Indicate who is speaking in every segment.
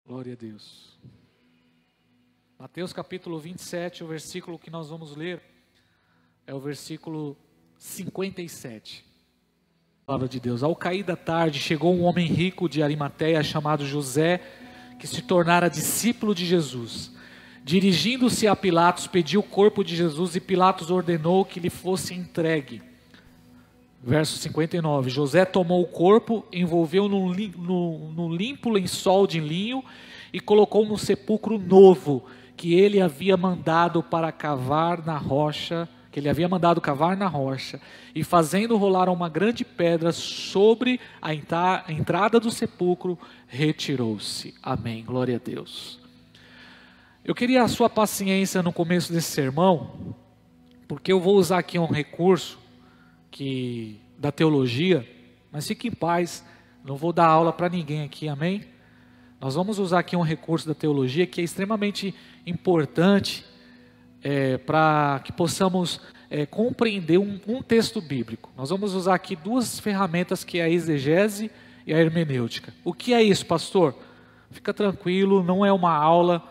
Speaker 1: Glória a Deus. Mateus capítulo 27, o versículo que nós vamos ler é o versículo 57. Palavra de Deus. Ao cair da tarde, chegou um homem rico de Arimateia, chamado José, que se tornara discípulo de Jesus. Dirigindo-se a Pilatos, pediu o corpo de Jesus e Pilatos ordenou que lhe fosse entregue. Verso 59, José tomou o corpo, envolveu no limpo lençol de linho e colocou no sepulcro novo, que ele havia mandado cavar na rocha, e fazendo rolar uma grande pedra sobre a entrada do sepulcro, retirou-se. Amém, glória a Deus. Eu queria a sua paciência no começo desse sermão, porque eu vou usar aqui um recurso da teologia, mas fique em paz, não vou dar aula para ninguém aqui, amém? Nós vamos usar aqui um recurso da teologia que é extremamente importante para que possamos compreender um texto bíblico. Nós vamos usar aqui duas ferramentas, que é a exegese e a hermenêutica. O que é isso, pastor? Fica tranquilo, não é uma aula,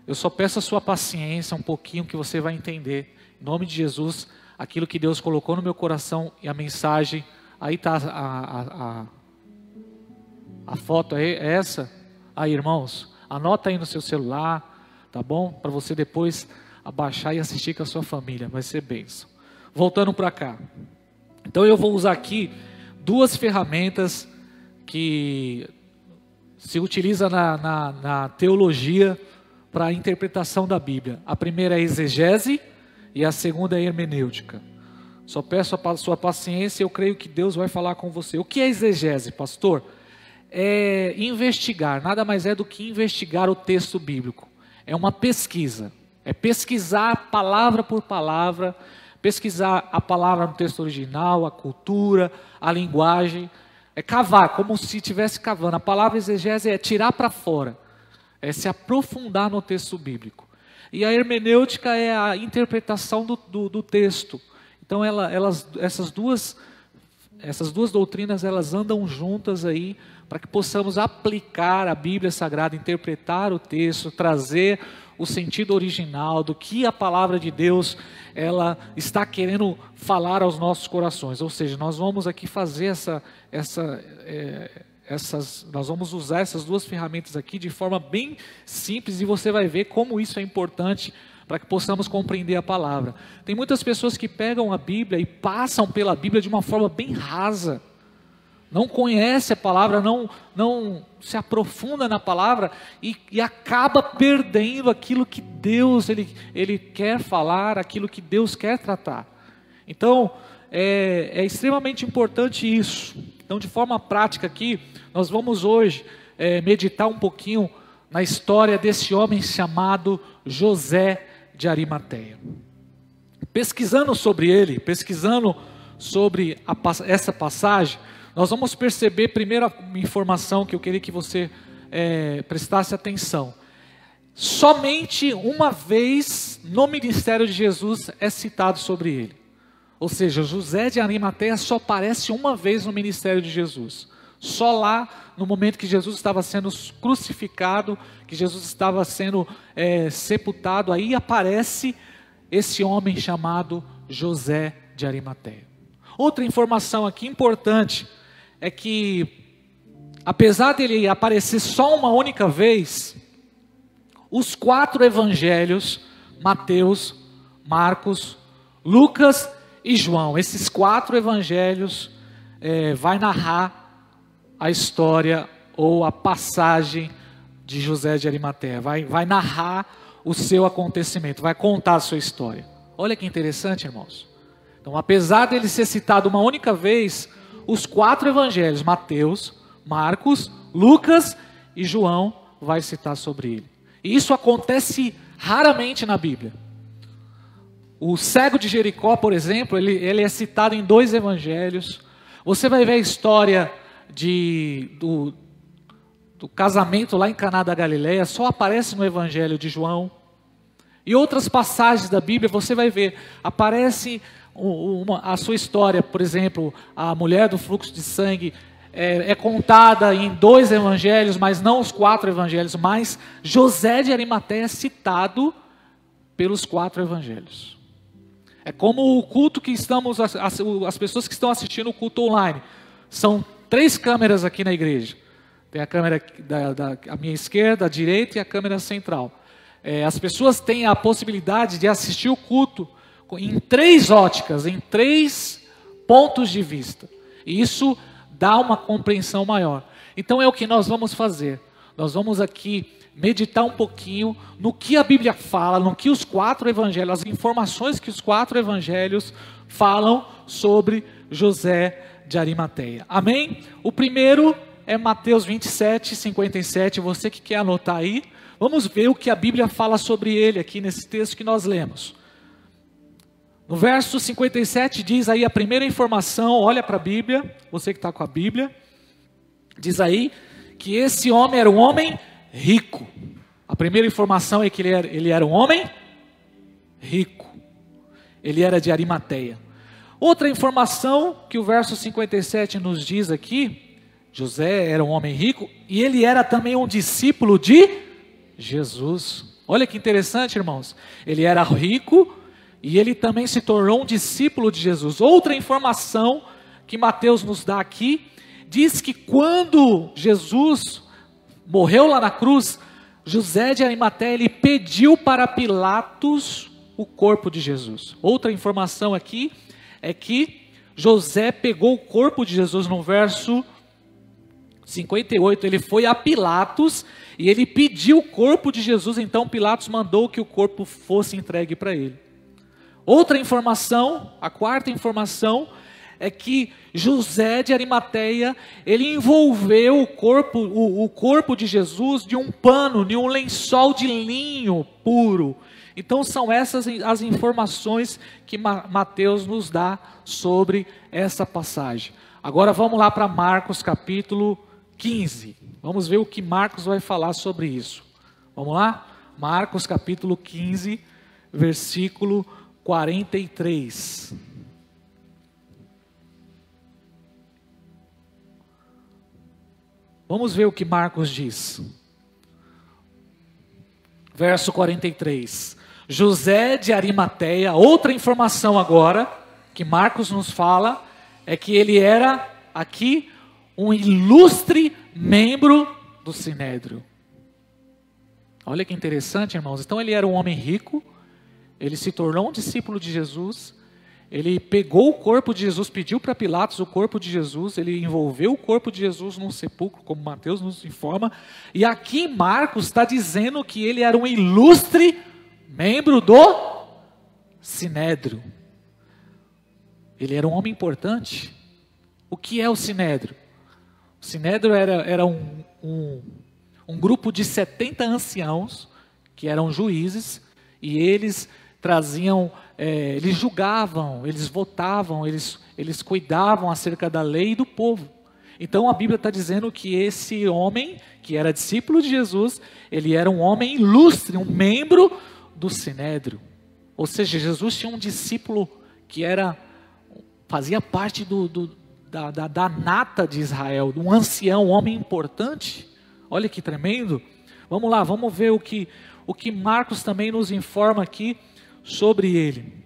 Speaker 1: eu só peço a sua paciência um pouquinho que você vai entender, em nome de Jesus, aquilo que Deus colocou no meu coração e a mensagem. Aí está a foto, é essa? Aí, irmãos, anota aí no seu celular, tá bom? Para você depois abaixar e assistir com a sua família, vai ser bênção. Voltando para cá. Então eu vou usar aqui duas ferramentas que se utiliza na teologia para a interpretação da Bíblia. A primeira é a exegese e a segunda é a hermenêutica. Só peço a sua paciência, eu creio que Deus vai falar com você. O que é exegese, pastor? É investigar, nada mais é do que investigar o texto bíblico. É uma pesquisa, é pesquisar palavra por palavra, pesquisar a palavra no texto original, a cultura, a linguagem. É cavar, como se estivesse cavando. A palavra exegese é tirar para fora, é se aprofundar no texto bíblico. E a hermenêutica é a interpretação do texto. Então essas duas doutrinas, elas andam juntas aí, para que possamos aplicar a Bíblia Sagrada, interpretar o texto, trazer o sentido original do que a palavra de Deus ela está querendo falar aos nossos corações. Ou seja, nós vamos aqui fazer nós vamos usar essas duas ferramentas aqui de forma bem simples, e você vai ver como isso é importante para que possamos compreender a palavra. Tem muitas pessoas que pegam a Bíblia e passam pela Bíblia de uma forma bem rasa, não conhece a palavra, não se aprofunda na palavra e acaba perdendo aquilo que Deus ele quer falar, aquilo que Deus quer tratar. Então é extremamente importante isso. Então, de forma prática aqui, nós vamos hoje meditar um pouquinho na história desse homem chamado José de Arimateia. Pesquisando sobre ele, pesquisando sobre essa passagem, nós vamos perceber, primeira informação que eu queria que você prestasse atenção. Somente uma vez no ministério de Jesus é citado sobre ele. Ou seja, José de Arimateia só aparece uma vez no ministério de Jesus. Só lá, no momento que Jesus estava sendo crucificado, que Jesus estava sendo sepultado, aí aparece esse homem chamado José de Arimateia. Outra informação aqui importante é que, apesar dele aparecer só uma única vez, os 4 evangelhos, Mateus, Marcos, Lucas e João, esses 4 evangelhos vai narrar a história ou a passagem de José de Arimateia, vai narrar o seu acontecimento, vai contar a sua história. Olha que interessante, irmãos. Então, apesar dele ser citado uma única vez, os 4 evangelhos, Mateus, Marcos, Lucas e João, vai citar sobre ele. E isso acontece raramente na Bíblia. O cego de Jericó, por exemplo, ele é citado em 2 evangelhos. Você vai ver a história do casamento lá em Caná da Galileia, só aparece no evangelho de João. E outras passagens da Bíblia, você vai ver, aparece a sua história, por exemplo, a mulher do fluxo de sangue, é contada em 2 evangelhos, mas não os 4 evangelhos, mas José de Arimateia é citado pelos 4 evangelhos. É como o culto que estamos, as pessoas que estão assistindo o culto online. São 3 câmeras aqui na igreja. Tem a câmera à minha esquerda, à direita e a câmera central. As pessoas têm a possibilidade de assistir o culto em 3 óticas, em 3 pontos de vista. E isso dá uma compreensão maior. Então é o que nós vamos fazer. Nós vamos aqui meditar um pouquinho no que a Bíblia fala, no que os 4 evangelhos, as informações que os 4 evangelhos falam sobre José de Arimateia. Amém? O primeiro é Mateus 27, 57. Você que quer anotar aí, vamos ver o que a Bíblia fala sobre ele aqui nesse texto que nós lemos. No verso 57 diz aí a primeira informação, olha para a Bíblia, você que está com a Bíblia, diz aí que esse homem era um homem rico. A primeira informação é que ele era um homem rico. Ele era de Arimateia. Outra informação que o verso 57 nos diz aqui, José era um homem rico e ele era também um discípulo de Jesus. Olha que interessante, irmãos. Ele era rico e ele também se tornou um discípulo de Jesus. Outra informação que Mateus nos dá aqui, diz que quando Jesus morreu lá na cruz, José de Arimateia, ele pediu para Pilatos o corpo de Jesus. Outra informação aqui é que José pegou o corpo de Jesus no verso 58, ele foi a Pilatos e ele pediu o corpo de Jesus, então Pilatos mandou que o corpo fosse entregue para ele. Outra informação, a quarta informação, é que José de Arimateia, ele envolveu o corpo de Jesus de um pano, de um lençol de linho puro. Então são essas as informações que Mateus nos dá sobre essa passagem. Agora vamos lá para Marcos capítulo 15. Vamos ver o que Marcos vai falar sobre isso. Vamos lá? Marcos capítulo 15, versículo 43. Vamos ver o que Marcos diz. Verso 43. José de Arimateia, outra informação agora, que Marcos nos fala, é que ele era, aqui, um ilustre membro do Sinédrio. Olha que interessante, irmãos. Então ele era um homem rico, ele se tornou um discípulo de Jesus, ele pegou o corpo de Jesus, pediu para Pilatos o corpo de Jesus, ele envolveu o corpo de Jesus num sepulcro, como Mateus nos informa, e aqui Marcos está dizendo que ele era um ilustre membro do Sinédrio. Ele era um homem importante. O que é o Sinédrio? O Sinédrio era um grupo de 70 anciãos, que eram juízes, e eles traziam, eles julgavam, eles votavam, eles cuidavam acerca da lei e do povo. Então a Bíblia está dizendo que esse homem, que era discípulo de Jesus, ele era um homem ilustre, um membro do Sinédrio. Ou seja, Jesus tinha um discípulo que fazia parte da nata de Israel, um ancião, um homem importante. Olha que tremendo. Vamos lá, vamos ver o que Marcos também nos informa aqui sobre ele.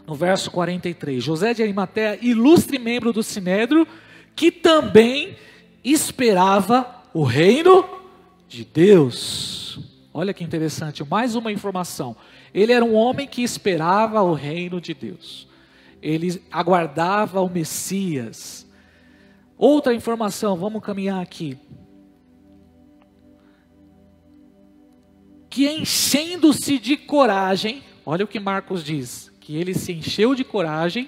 Speaker 1: No verso 43, José de Arimateia, ilustre membro do Sinédrio, que também esperava o reino de Deus. Olha que interessante, mais uma informação. Ele era um homem que esperava o reino de Deus. Ele aguardava o Messias. Outra informação, vamos caminhar aqui. Que enchendo-se de coragem, olha o que Marcos diz, que ele se encheu de coragem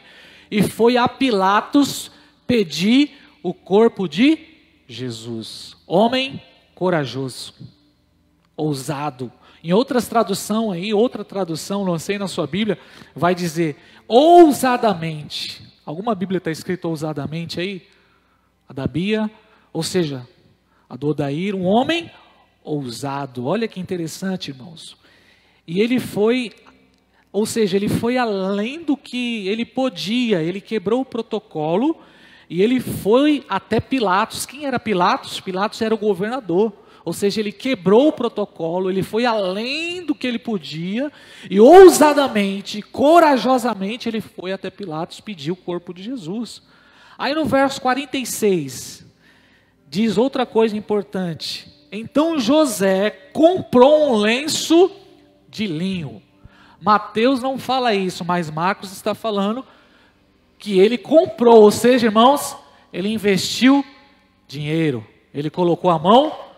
Speaker 1: e foi a Pilatos pedir o corpo de Jesus. Homem corajoso, ousado. Em outras traduções aí, outra tradução, lancei na sua Bíblia, vai dizer ousadamente. Alguma Bíblia está escrito ousadamente aí? A da Bia, ou seja, a do Odair, um homem ousado. Olha que interessante, irmãos. E ele foi, ou seja, ele foi além do que ele podia, ele quebrou o protocolo E ele foi até Pilatos. Quem era Pilatos? Pilatos era o governador. Ou seja, ele quebrou o protocolo, ele foi além do que ele podia, e ousadamente, corajosamente, ele foi até Pilatos pedir o corpo de Jesus. Aí no verso 46, diz outra coisa importante. Então José comprou um lenço de linho. Mateus não fala isso, mas Marcos está falando que ele comprou, ou seja, irmãos, ele investiu dinheiro, ele colocou a mão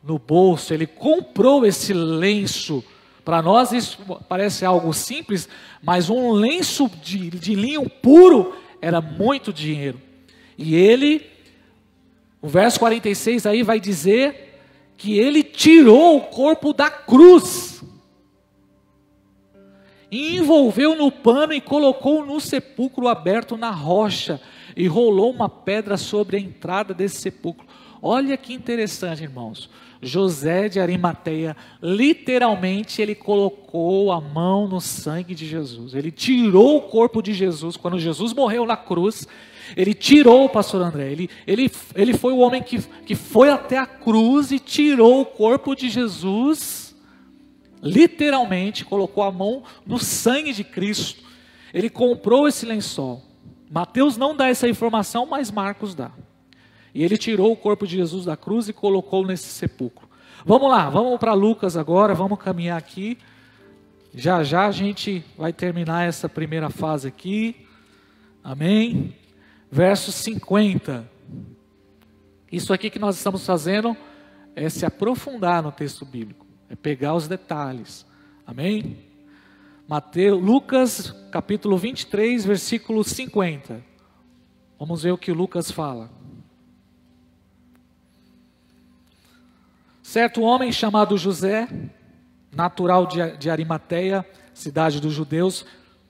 Speaker 1: no bolso, ele comprou esse lenço. Para nós isso parece algo simples, mas um lenço de linho puro era muito dinheiro. E ele, o verso 46 aí vai dizer que ele tirou o corpo da cruz, e envolveu no pano e colocou no sepulcro aberto na rocha, e rolou uma pedra sobre a entrada desse sepulcro. Olha que interessante, irmãos. José de Arimateia, literalmente, ele colocou a mão no sangue de Jesus. Ele tirou o corpo de Jesus. Quando Jesus morreu na cruz, ele tirou, pastor André. Ele foi o homem que foi até a cruz e tirou o corpo de Jesus. Literalmente, colocou a mão no sangue de Cristo. Ele comprou esse lençol. Mateus não dá essa informação, mas Marcos dá. E ele tirou o corpo de Jesus da cruz e colocou nesse sepulcro. Vamos lá, vamos para Lucas agora, vamos caminhar aqui. Já já a gente vai terminar essa primeira fase aqui. Amém? Verso 50. Isso aqui que nós estamos fazendo é se aprofundar no texto bíblico. É pegar os detalhes. Amém? Lucas capítulo 23, versículo 50. Vamos ver o que Lucas fala. Certo homem chamado José, natural de Arimateia, cidade dos judeus,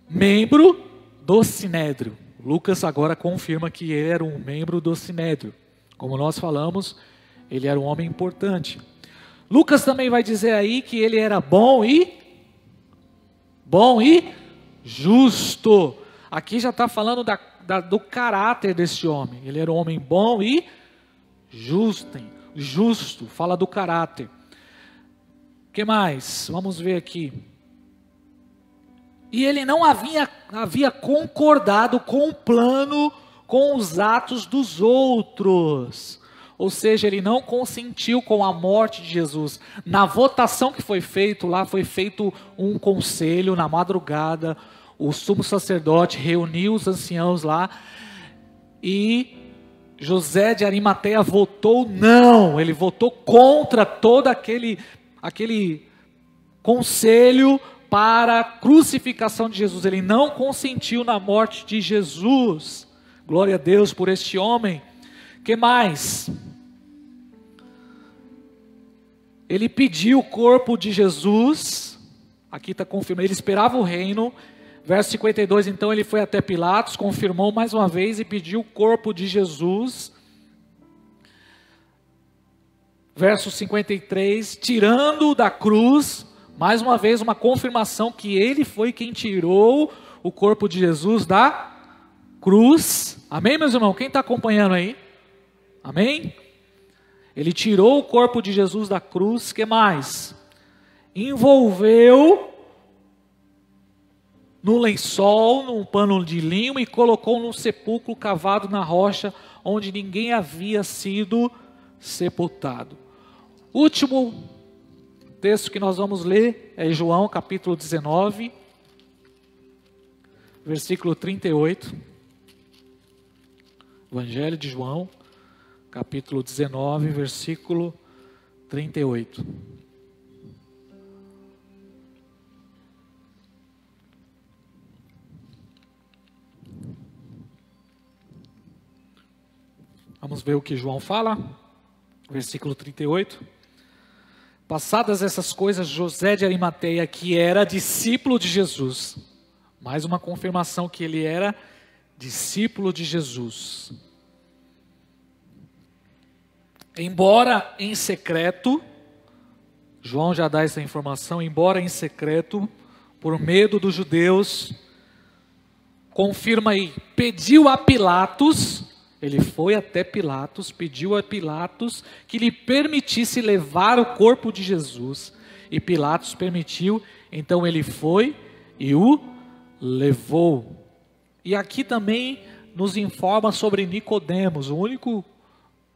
Speaker 1: membro do Sinédrio. Lucas agora confirma que ele era um membro do Sinédrio. Como nós falamos, ele era um homem importante. Lucas também vai dizer aí que ele era bom e justo. Aqui já está falando do caráter desse homem. Ele era um homem bom e justo, fala do caráter. O que mais? Vamos ver aqui. E ele não havia concordado com o plano, com os atos dos outros. Ou seja, ele não consentiu com a morte de Jesus. Na votação que foi feito lá, foi feito um conselho na madrugada. O sumo sacerdote reuniu os anciãos lá e José de Arimateia votou não, ele votou contra todo aquele conselho para a crucificação de Jesus. Ele não consentiu na morte de Jesus. Glória a Deus por este homem. Que mais? Ele pediu o corpo de Jesus. Aqui está confirmado, ele esperava o reino. Verso 52, então ele foi até Pilatos, confirmou mais uma vez e pediu o corpo de Jesus. Verso 53, tirando da cruz, mais uma vez uma confirmação que ele foi quem tirou o corpo de Jesus da cruz. Amém, meus irmãos? Quem está acompanhando aí? Amém? Ele tirou o corpo de Jesus da cruz, que mais? Envolveu no lençol, num pano de linho, e colocou num sepulcro cavado na rocha, onde ninguém havia sido sepultado. Último texto que nós vamos ler é João capítulo 19, versículo 38. Evangelho de João, capítulo 19, versículo 38. Vamos ver o que João fala, versículo 38. Passadas essas coisas, José de Arimateia, que era discípulo de Jesus, mais uma confirmação que ele era discípulo de Jesus. Embora em secreto, João já dá essa informação, embora em secreto, por medo dos judeus, confirma aí, pediu a Pilatos. Ele foi até Pilatos, pediu a Pilatos que lhe permitisse levar o corpo de Jesus. E Pilatos permitiu, então ele foi e o levou. E aqui também nos informa sobre Nicodemos. O único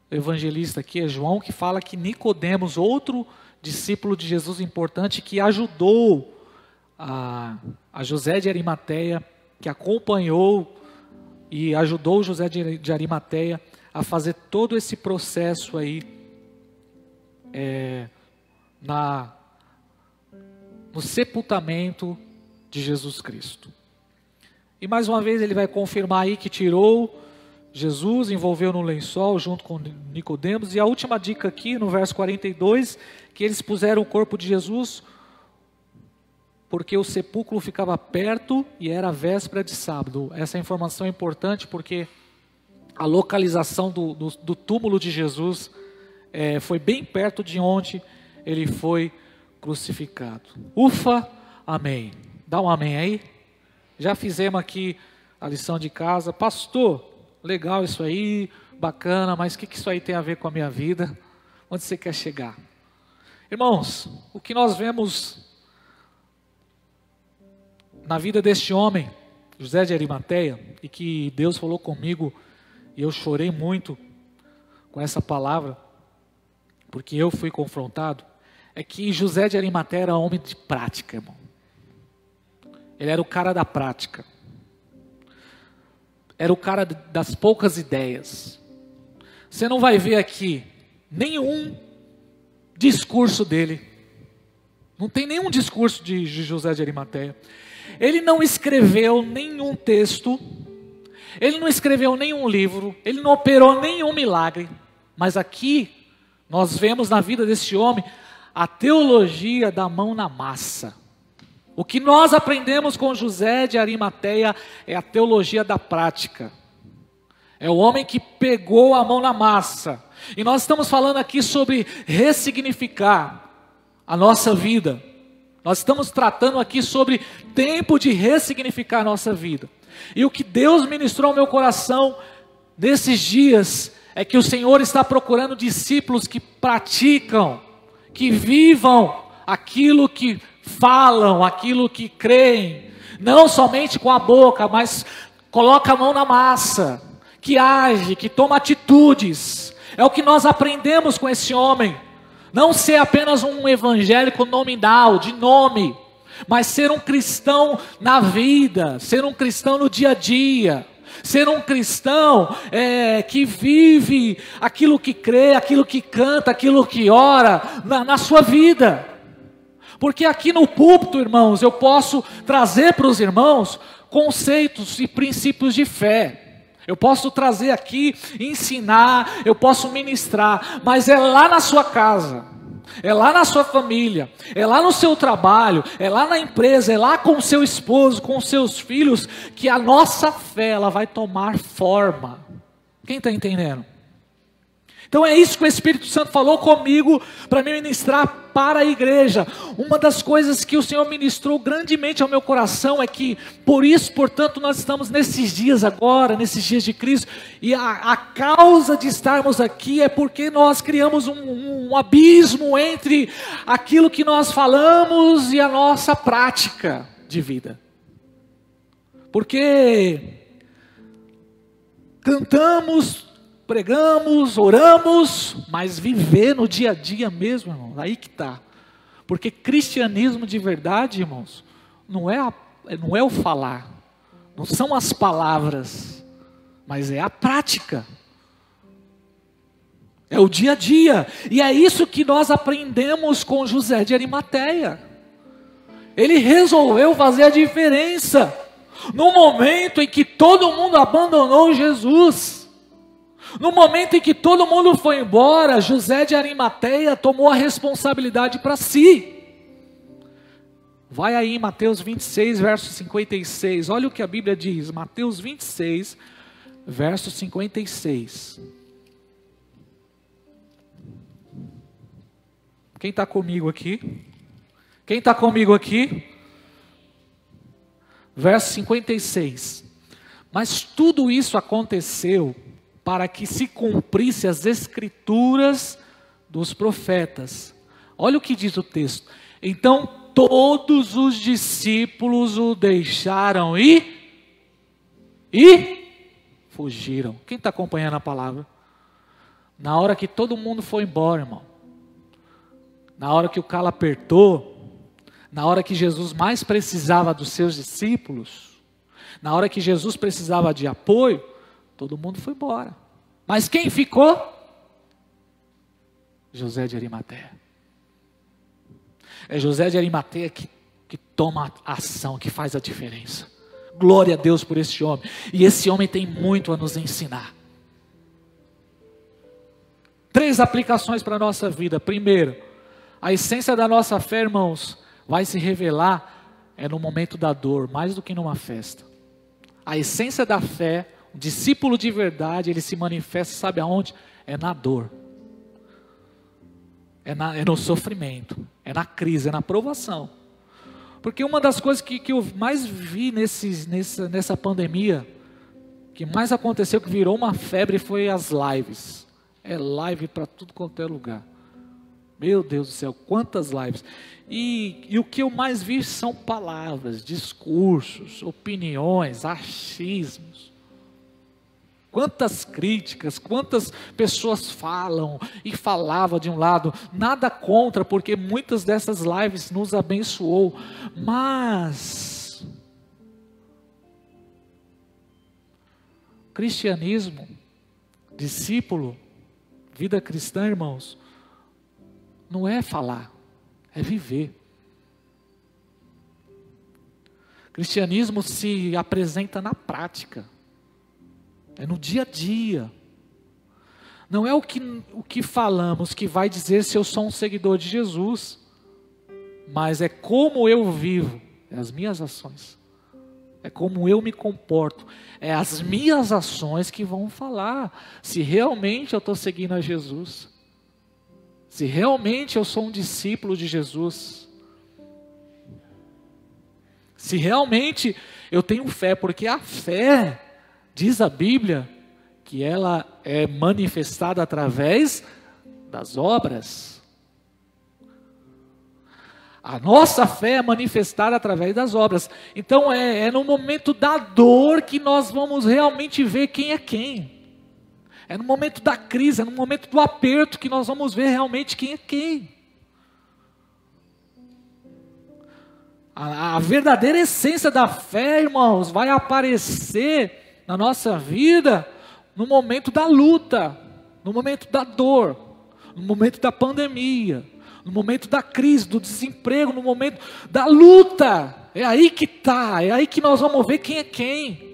Speaker 1: evangelista aqui é João, que fala que Nicodemos, outro discípulo de Jesus importante, que ajudou a José de Arimateia, que acompanhou e ajudou José de Arimateia a fazer todo esse processo aí no sepultamento de Jesus Cristo. E mais uma vez ele vai confirmar aí que tirou Jesus, envolveu no lençol junto com Nicodemos. E a última dica aqui no verso 42, que eles puseram o corpo de Jesus porque o sepulcro ficava perto e era véspera de sábado. Essa informação é importante porque a localização do túmulo de Jesus foi bem perto de onde ele foi crucificado. Ufa, amém. Dá um amém aí. Já fizemos aqui a lição de casa. Pastor, legal isso aí, bacana, mas o que isso aí tem a ver com a minha vida? Onde você quer chegar? Irmãos, o que nós vemos na vida deste homem, José de Arimateia, e que Deus falou comigo, e eu chorei muito com essa palavra, porque eu fui confrontado, é que José de Arimateia era homem de prática, irmão. Ele era o cara da prática. Era o cara das poucas ideias. Você não vai ver aqui nenhum discurso dele. Não tem nenhum discurso de José de Arimateia. Ele não escreveu nenhum texto. Ele não escreveu nenhum livro. Ele não operou nenhum milagre. Mas aqui nós vemos na vida desse homem a teologia da mão na massa. O que nós aprendemos com José de Arimateia é a teologia da prática. É o homem que pegou a mão na massa. E nós estamos falando aqui sobre ressignificar a nossa vida. Nós estamos tratando aqui sobre tempo de ressignificar a nossa vida. E o que Deus ministrou ao meu coração nesses dias é que o Senhor está procurando discípulos que praticam, que vivam aquilo que falam, aquilo que creem, não somente com a boca, mas coloca a mão na massa, que age, que toma atitudes. É o que nós aprendemos com esse homem. Não ser apenas um evangélico nominal, de nome, mas ser um cristão na vida, ser um cristão no dia a dia, ser um cristão que vive aquilo que crê, aquilo que canta, aquilo que ora na sua vida. Porque aqui no púlpito, irmãos, eu posso trazer para os irmãos conceitos e princípios de fé. Eu posso trazer aqui, ensinar, eu posso ministrar, mas é lá na sua casa, é lá na sua família, é lá no seu trabalho, é lá na empresa, é lá com o seu esposo, com os seus filhos, que a nossa fé ela vai tomar forma. Quem está entendendo? Então é isso que o Espírito Santo falou comigo para me ministrar para a igreja. Uma das coisas que o Senhor ministrou grandemente ao meu coração é que, por isso, portanto, nós estamos nesses dias agora, nesses dias de Cristo, e a causa de estarmos aqui é porque nós criamos um abismo entre aquilo que nós falamos e a nossa prática de vida. Porque cantamos, pregamos, oramos, mas viver no dia a dia mesmo, irmãos, aí que está. Porque cristianismo de verdade, irmãos, não é o falar, não são as palavras, mas é a prática. É o dia a dia. E é isso que nós aprendemos com José de Arimateia. Ele resolveu fazer a diferença. No momento em que todo mundo abandonou Jesus, no momento em que todo mundo foi embora, José de Arimateia tomou a responsabilidade para si. Vai aí em Mateus 26, verso 56. Olha o que a Bíblia diz. Mateus 26, verso 56. Quem está comigo aqui? Quem está comigo aqui? Verso 56. Mas tudo isso aconteceu para que se cumprisse as escrituras dos profetas. Olha o que diz o texto. Então todos os discípulos o deixaram e fugiram. Quem está acompanhando a palavra? Na hora que todo mundo foi embora, irmão, na hora que o calo apertou, na hora que Jesus mais precisava dos seus discípulos, na hora que Jesus precisava de apoio, todo mundo foi embora. Mas quem ficou? José de Arimateia. É José de Arimateia que toma ação, que faz a diferença. Glória a Deus por esse homem. E esse homem tem muito a nos ensinar. 3 aplicações para a nossa vida. Primeiro, a essência da nossa fé, irmãos, vai se revelar no momento da dor, mais do que numa festa. A essência da fé, o discípulo de verdade, ele se manifesta, sabe aonde? É na dor. É no sofrimento, é na crise, é na provação. Porque uma das coisas que eu mais vi nessa pandemia, que mais aconteceu, que virou uma febre, foi as lives. É live para tudo quanto é lugar. Meu Deus do céu, quantas lives. E o que eu mais vi são palavras, discursos, opiniões, achismos. Quantas críticas, quantas pessoas falam e falavam de um lado, nada contra, porque muitas dessas lives nos abençoou, mas cristianismo, discípulo, vida cristã, irmãos, não é falar, é viver. Cristianismo se apresenta na prática. É no dia a dia. Não é o que falamos que vai dizer se eu sou um seguidor de Jesus. Mas é como eu vivo. É as minhas ações. É como eu me comporto. É as minhas ações que vão falar se realmente eu estou seguindo a Jesus. Se realmente eu sou um discípulo de Jesus. Se realmente eu tenho fé. Porque a fé, diz a Bíblia, que ela é manifestada através das obras. A nossa fé é manifestada através das obras. Então é no momento da dor que nós vamos realmente ver quem é quem. É no momento da crise, é no momento do aperto que nós vamos ver realmente quem é quem. A verdadeira essência da fé, irmãos, vai aparecer na nossa vida no momento da luta, no momento da dor, no momento da pandemia, no momento da crise, do desemprego, no momento da luta. É aí que está, é aí que nós vamos ver quem é quem.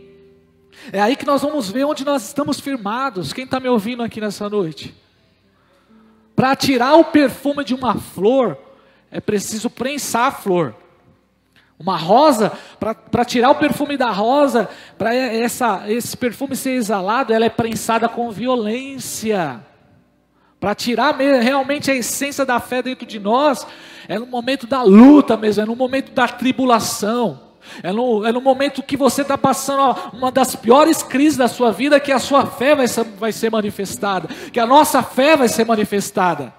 Speaker 1: É aí que nós vamos ver onde nós estamos firmados. Quem está me ouvindo aqui nessa noite? Para tirar o perfume de uma flor, é preciso prensar a flor. Uma rosa, para tirar o perfume da rosa, para esse perfume ser exalado, ela é prensada com violência. Para tirar realmente a essência da fé dentro de nós, é no momento da luta mesmo, é no momento da tribulação. É no momento que você está passando uma das piores crises da sua vida, que a sua fé vai ser manifestada, que a nossa fé vai ser manifestada.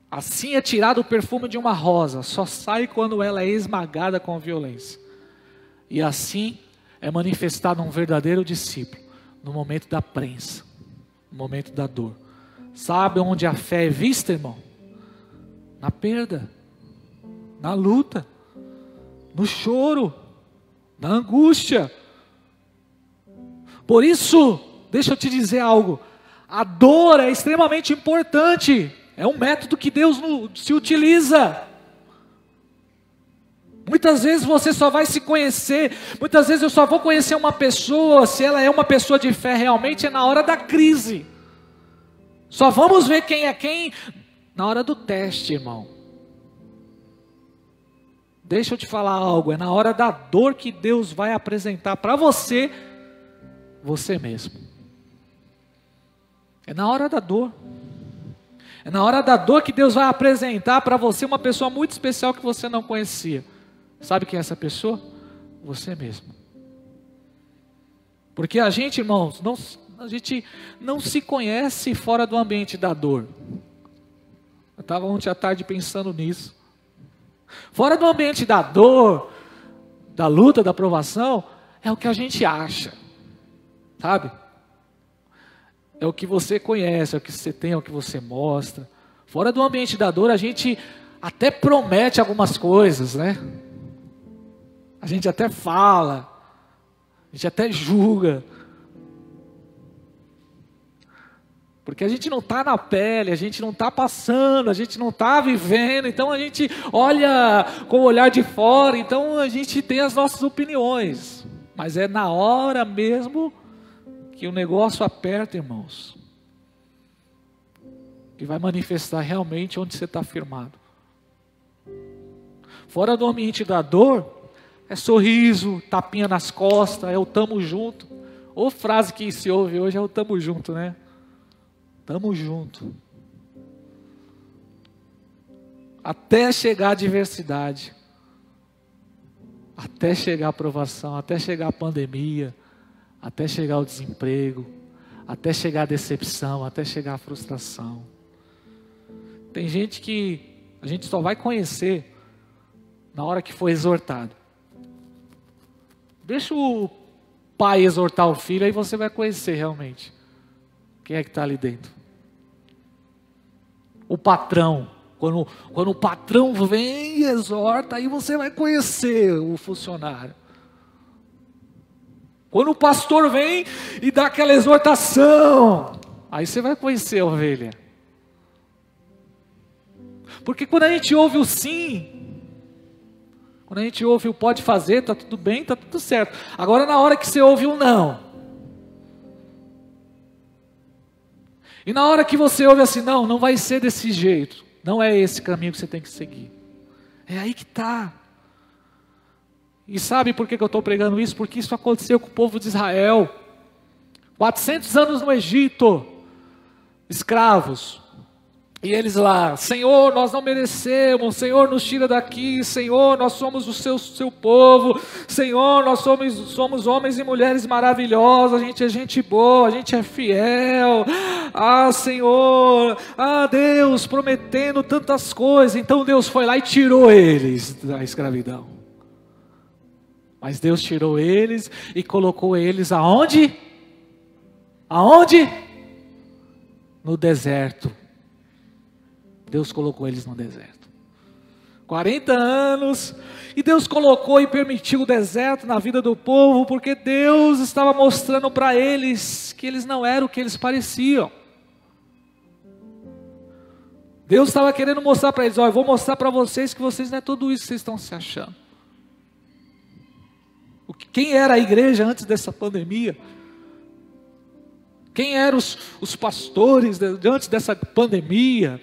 Speaker 1: Assim é tirado o perfume de uma rosa, só sai quando ela é esmagada com violência. E assim é manifestado um verdadeiro discípulo, no momento da prensa, no momento da dor. Sabe onde a fé é vista, irmão? Na perda, na luta, no choro, na angústia. Por isso, deixa eu te dizer algo, a dor é extremamente importante. É um método que Deus se utiliza. Muitas vezes você só vai se conhecer, muitas vezes eu só vou conhecer uma pessoa, se ela é uma pessoa de fé realmente, é na hora da crise. Só vamos ver quem é quem na hora do teste, irmão. Deixa eu te falar algo, é na hora da dor que Deus vai apresentar para você, você mesmo. É na hora da dor. É na hora da dor que Deus vai apresentar para você uma pessoa muito especial que você não conhecia. Sabe quem é essa pessoa? Você mesmo. Porque a gente, irmãos, a gente não se conhece fora do ambiente da dor. Eu estava ontem à tarde pensando nisso. Fora do ambiente da dor, da luta, da provação, é o que a gente acha, sabe? É o que você conhece, é o que você tem, é o que você mostra. Fora do ambiente da dor, a gente até promete algumas coisas, né? A gente até fala, a gente até julga. Porque a gente não está na pele, a gente não está passando, a gente não está vivendo, então a gente olha com o olhar de fora, então a gente tem as nossas opiniões. Mas é na hora mesmo que o negócio aperta, irmãos, que vai manifestar realmente onde você está firmado. Fora do ambiente da dor, é sorriso, tapinha nas costas, é o tamo junto. Ou frase que se ouve hoje é o tamo junto, né? Tamo junto. Até chegar a adversidade, até chegar a provação, até chegar a pandemia, até chegar o desemprego, até chegar a decepção, até chegar a frustração. Tem gente que a gente só vai conhecer na hora que for exortado. Deixa o pai exortar o filho, aí você vai conhecer realmente quem é que está ali dentro. O patrão, quando o patrão vem e exorta, aí você vai conhecer o funcionário. Quando o pastor vem e dá aquela exortação, aí você vai conhecer a ovelha. Porque quando a gente ouve o sim, quando a gente ouve o pode fazer, está tudo bem, está tudo certo. Agora na hora que você ouve o não, e na hora que você ouve assim, não vai ser desse jeito, não é esse caminho que você tem que seguir. É aí que está. E sabe por que eu estou pregando isso? Porque isso aconteceu com o povo de Israel. 400 anos no Egito, escravos. E eles lá, Senhor, nós não merecemos, Senhor, nos tira daqui, Senhor, nós somos o seu povo, Senhor, nós somos homens e mulheres maravilhosos, a gente é gente boa, a gente é fiel, Senhor, Deus, prometendo tantas coisas. Então Deus foi lá e tirou eles da escravidão. Mas Deus tirou eles e colocou eles aonde? Aonde? No deserto. Deus colocou eles no deserto. 40 anos, e Deus colocou e permitiu o deserto na vida do povo, porque Deus estava mostrando para eles que eles não eram o que eles pareciam. Deus estava querendo mostrar para eles, eu vou mostrar para vocês que vocês não é tudo isso que vocês estão se achando. Quem era a igreja antes dessa pandemia? Quem eram os pastores antes dessa pandemia?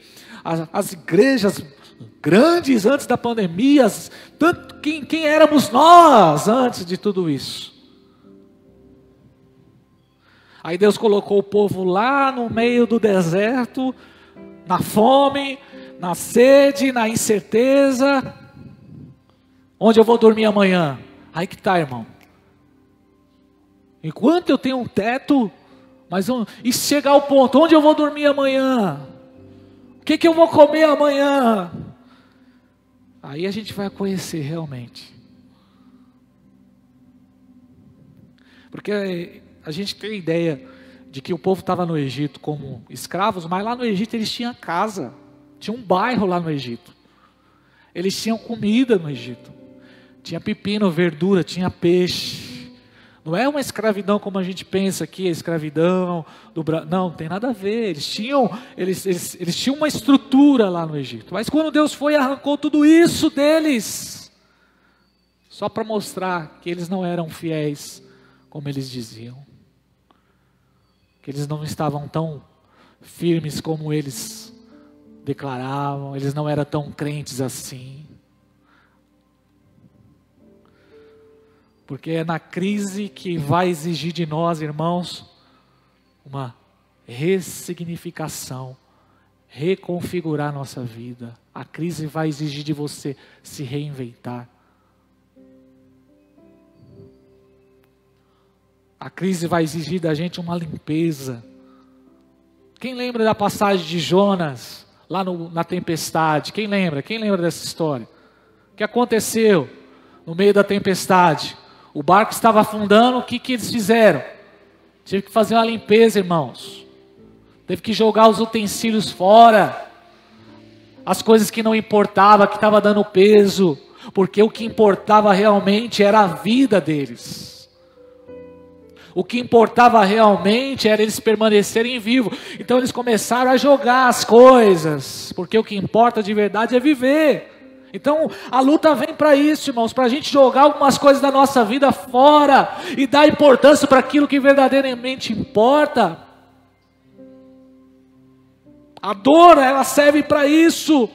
Speaker 1: As igrejas grandes antes da pandemia, tanto quem éramos nós antes de tudo isso? Aí Deus colocou o povo lá no meio do deserto, na fome, na sede, na incerteza. Onde eu vou dormir amanhã? Aí que está, irmão. Enquanto eu tenho um teto, e se chegar ao ponto, onde eu vou dormir amanhã? O que eu vou comer amanhã? Aí a gente vai conhecer realmente. Porque a gente tem ideia de que o povo estava no Egito como escravos, mas lá no Egito eles tinham casa, tinha um bairro lá no Egito. Eles tinham comida no Egito. Tinha pepino, verdura, tinha peixe. Não é uma escravidão como a gente pensa aqui, a escravidão do Brasil. Não, não tem nada a ver. Eles tinham uma estrutura lá no Egito. Mas quando Deus foi e arrancou tudo isso deles, só para mostrar que eles não eram fiéis como eles diziam. Que eles não estavam tão firmes como eles declaravam. Eles não eram tão crentes assim. Porque é na crise que vai exigir de nós, irmãos, uma ressignificação, reconfigurar nossa vida. A crise vai exigir de você se reinventar. A crise vai exigir da gente uma limpeza. Quem lembra da passagem de Jonas, lá na tempestade? Quem lembra? Quem lembra dessa história? O que aconteceu no meio da tempestade? O barco estava afundando, o que eles fizeram? Tive que fazer uma limpeza, irmãos. Teve que jogar os utensílios fora. As coisas que não importavam, que estava dando peso. Porque o que importava realmente era a vida deles. O que importava realmente era eles permanecerem vivos. Então eles começaram a jogar as coisas. Porque o que importa de verdade é viver. Então a luta vem para isso, irmãos. Para a gente jogar algumas coisas da nossa vida fora. E dar importância para aquilo que verdadeiramente importa. A dor, ela serve para isso.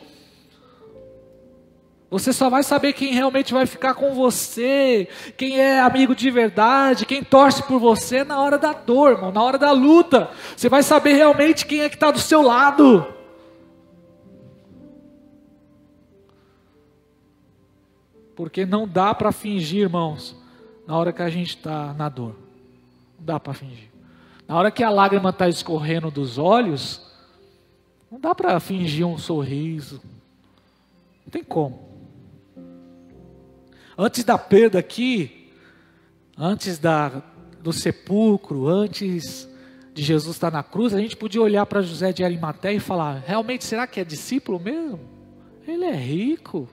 Speaker 1: Você só vai saber quem realmente vai ficar com você, quem é amigo de verdade, quem torce por você na hora da dor, irmão, na hora da luta. Você vai saber realmente quem é que está do seu lado. Porque não dá para fingir, irmãos, na hora que a gente está na dor. Não dá para fingir. Na hora que a lágrima está escorrendo dos olhos, não dá para fingir um sorriso. Não tem como. Antes da perda aqui, antes do sepulcro, antes de Jesus estar na cruz, a gente podia olhar para José de Arimateia e falar, realmente, será que é discípulo mesmo? Ele é rico.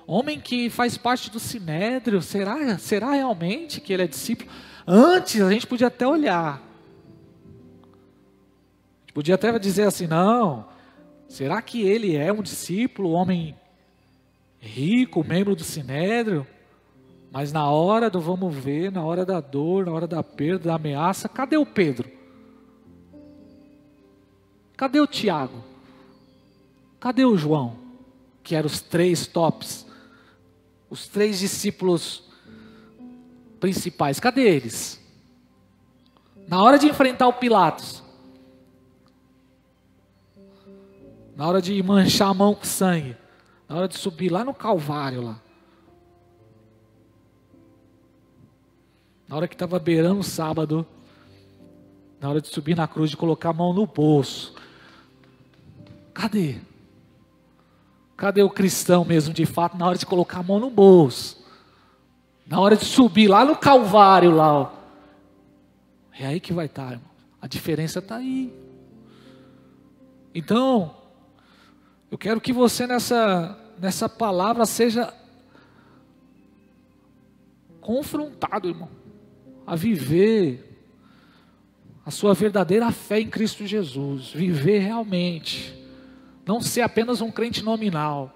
Speaker 1: Homem que faz parte do Sinédrio, será realmente que ele é discípulo? Antes a gente podia até olhar. A gente podia até dizer assim, não... Será que ele é um discípulo, homem rico, membro do Sinédrio? Mas na hora do vamos ver, na hora da dor, na hora da perda, da ameaça, cadê o Pedro? Cadê o Tiago? Cadê o João? Que eram os 3 tops, os 3 discípulos principais, cadê eles? Na hora de enfrentar o Pilatos, na hora de manchar a mão com sangue, na hora de subir lá no Calvário, lá. Na hora que estava beirando o sábado, na hora de subir na cruz, de colocar a mão no bolso. Cadê? Cadê o cristão mesmo, de fato, na hora de colocar a mão no bolso? Na hora de subir lá no Calvário, lá, ó. É aí que vai estar, irmão. A diferença está aí. Então... eu quero que você nessa palavra seja confrontado, irmão, a viver a sua verdadeira fé em Cristo Jesus, viver realmente, não ser apenas um crente nominal.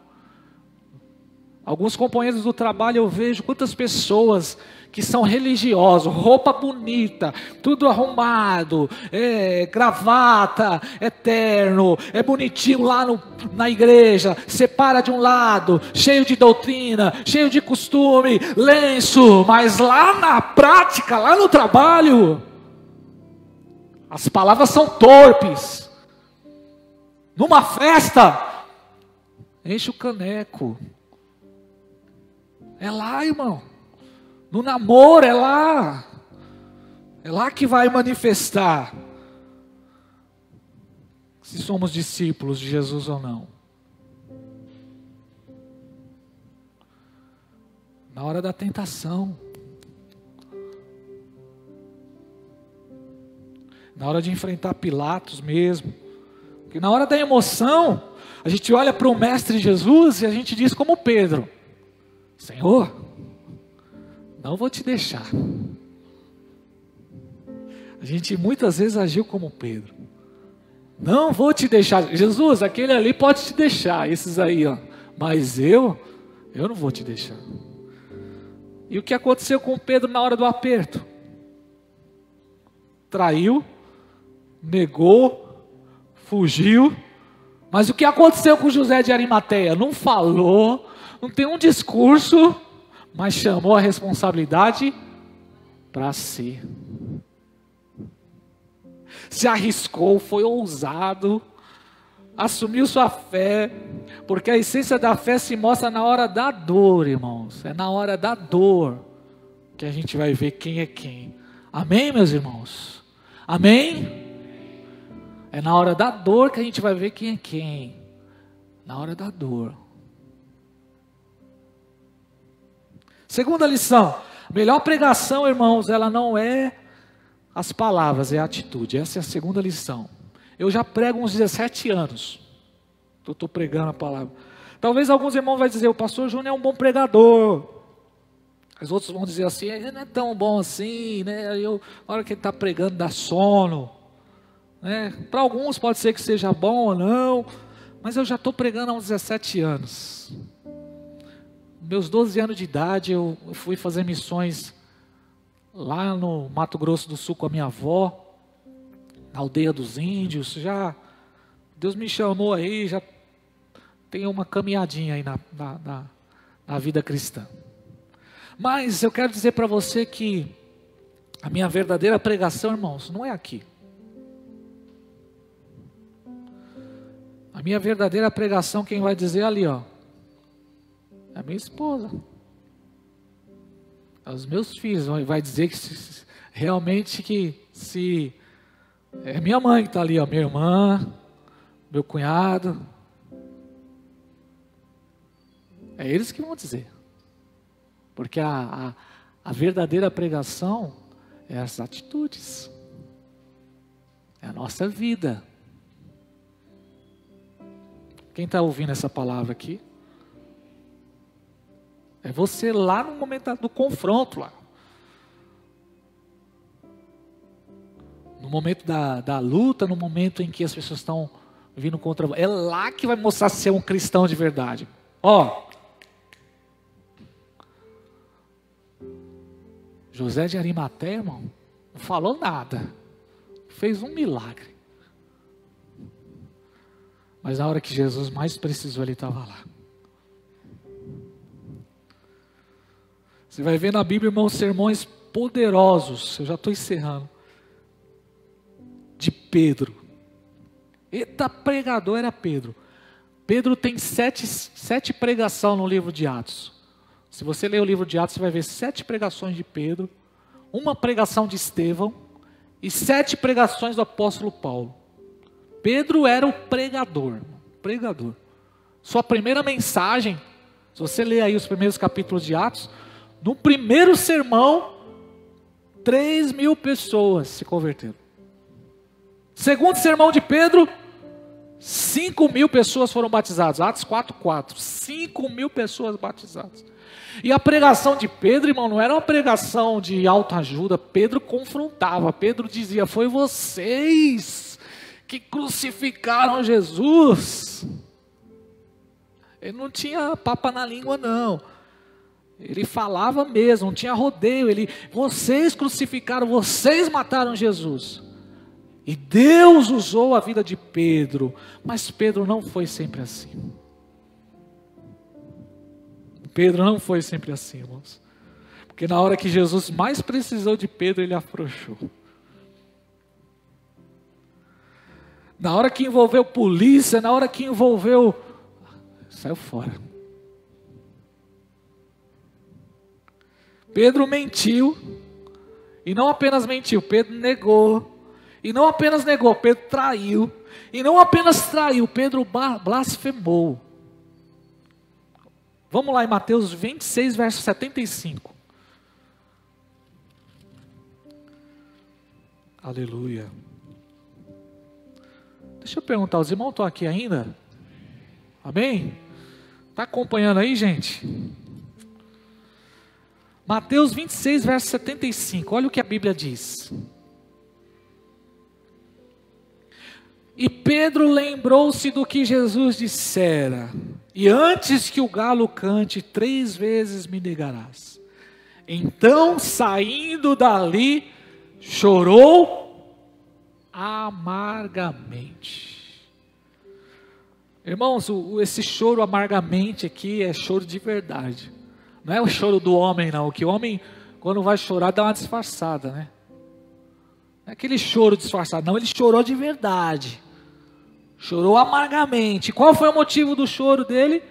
Speaker 1: Alguns companheiros do trabalho eu vejo quantas pessoas que são religiosos, roupa bonita, tudo arrumado, gravata, terno, bonitinho lá na igreja, separa de um lado, cheio de doutrina, cheio de costume, lenço, mas lá na prática, lá no trabalho, as palavras são torpes. Numa festa, enche o caneco. É lá, irmão. No namoro, é lá. É lá que vai manifestar se somos discípulos de Jesus ou não. Na hora da tentação. Na hora de enfrentar Pilatos mesmo. Porque na hora da emoção, a gente olha para o Mestre Jesus e a gente diz como Pedro: Senhor, não vou te deixar. A gente muitas vezes agiu como Pedro. Não vou te deixar. Jesus, aquele ali pode te deixar, esses aí, ó. Mas eu não vou te deixar. E o que aconteceu com Pedro na hora do aperto? Traiu, negou, fugiu. Mas o que aconteceu com José de Arimateia? Não falou, não tem um discurso, mas chamou a responsabilidade para si. Se arriscou, foi ousado, assumiu sua fé, porque a essência da fé se mostra na hora da dor, irmãos. É na hora da dor. que a gente vai ver quem é quem. Amém, meus irmãos? Amém? É na hora da dor que a gente vai ver quem é quem. Na hora da dor. Segunda lição. A melhor pregação, irmãos, ela não é as palavras, é a atitude. Essa é a segunda lição. Eu já prego uns 17 anos. Eu estou pregando a palavra. Talvez alguns irmãos vão dizer, o pastor Júnior é um bom pregador. Os outros vão dizer assim, ele não é tão bom assim, né? Na hora que ele está pregando dá sono. Né? Para alguns pode ser que seja bom ou não, mas eu já estou pregando há uns 17 anos. Meus 12 anos de idade eu fui fazer missões lá no Mato Grosso do Sul com a minha avó, na aldeia dos índios. Deus me chamou aí, já tem uma caminhadinha aí na vida cristã. Mas eu quero dizer para você que a minha verdadeira pregação, irmãos, não é aqui. A minha verdadeira pregação, quem vai dizer ali, ó, é a minha esposa. É os meus filhos. Vai dizer que realmente se é minha mãe que está ali, ó, minha irmã, meu cunhado. É eles que vão dizer. Porque a verdadeira pregação é as atitudes. É a nossa vida. Quem está ouvindo essa palavra aqui? É você lá no momento do confronto lá. No momento da luta, no momento em que as pessoas estão vindo contra você. É lá que vai mostrar ser um cristão de verdade. Ó. José de Arimateia, irmão, não falou nada. Fez um milagre. Mas na hora que Jesus mais precisou, ele estava lá. Você vai ver na Bíblia, irmão, sermões poderosos. Eu já estou encerrando. De Pedro. Eita, pregador era Pedro. Pedro tem sete pregações no livro de Atos. Se você ler o livro de Atos, você vai ver 7 pregações de Pedro, uma pregação de Estevão e 7 pregações do apóstolo Paulo. Pedro era o pregador. Sua primeira mensagem, se você ler aí os primeiros capítulos de Atos, no primeiro sermão, 3.000 pessoas se converteram. Segundo sermão de Pedro, 5.000 pessoas foram batizadas. Atos 4:4. 5.000 pessoas batizadas. E a pregação de Pedro, irmão, não era uma pregação de autoajuda. Pedro confrontava. Pedro dizia, foi vocês que crucificaram Jesus. Ele não tinha papa na língua, não. Ele falava mesmo, não tinha rodeio. Vocês crucificaram, vocês mataram Jesus. E Deus usou a vida de Pedro. Mas Pedro não foi sempre assim. Pedro não foi sempre assim, irmãos. Porque na hora que Jesus mais precisou de Pedro, ele afrouxou. Na hora que envolveu polícia, na hora que envolveu... saiu fora. Pedro mentiu. E não apenas mentiu, Pedro negou. E não apenas negou, Pedro traiu. E não apenas traiu, Pedro blasfemou. Vamos lá em Mateus 26, verso 75. Aleluia. Deixa eu perguntar, os irmãos estão aqui ainda? Amém? Está acompanhando aí, gente? Mateus 26, verso 75. Olha o que a Bíblia diz. E Pedro lembrou-se do que Jesus dissera. E antes que o galo cante, 3 vezes me negarás. Então, saindo dali, chorou amargamente. Irmãos, esse choro amargamente aqui é choro de verdade. Não é o choro do homem, não. Que o homem, quando vai chorar, dá uma disfarçada, né? Não é aquele choro disfarçado, não. Ele chorou de verdade. Chorou amargamente. Qual foi o motivo do choro dele?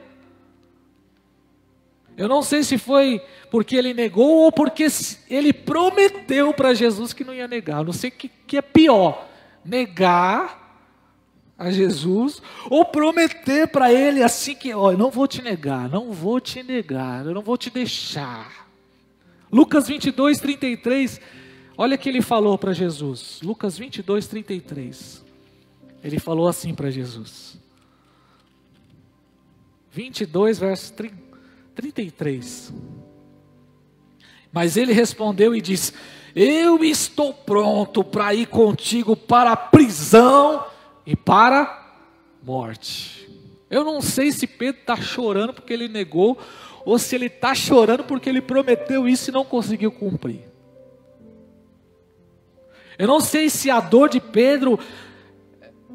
Speaker 1: Eu não sei se foi porque ele negou ou porque ele prometeu para Jesus que não ia negar. Eu não sei o que é pior, negar a Jesus ou prometer para ele assim que, ó, eu não vou te negar, não vou te negar, eu não vou te deixar. Lucas 22, 33, olha o que ele falou para Jesus. Lucas 22, 33. Ele falou assim para Jesus. 22, verso 33. Mas ele respondeu e disse: eu estou pronto para ir contigo para a prisão e para a morte. Eu não sei se Pedro está chorando porque ele negou, ou se ele está chorando porque ele prometeu isso e não conseguiu cumprir. Eu não sei se a dor de Pedro,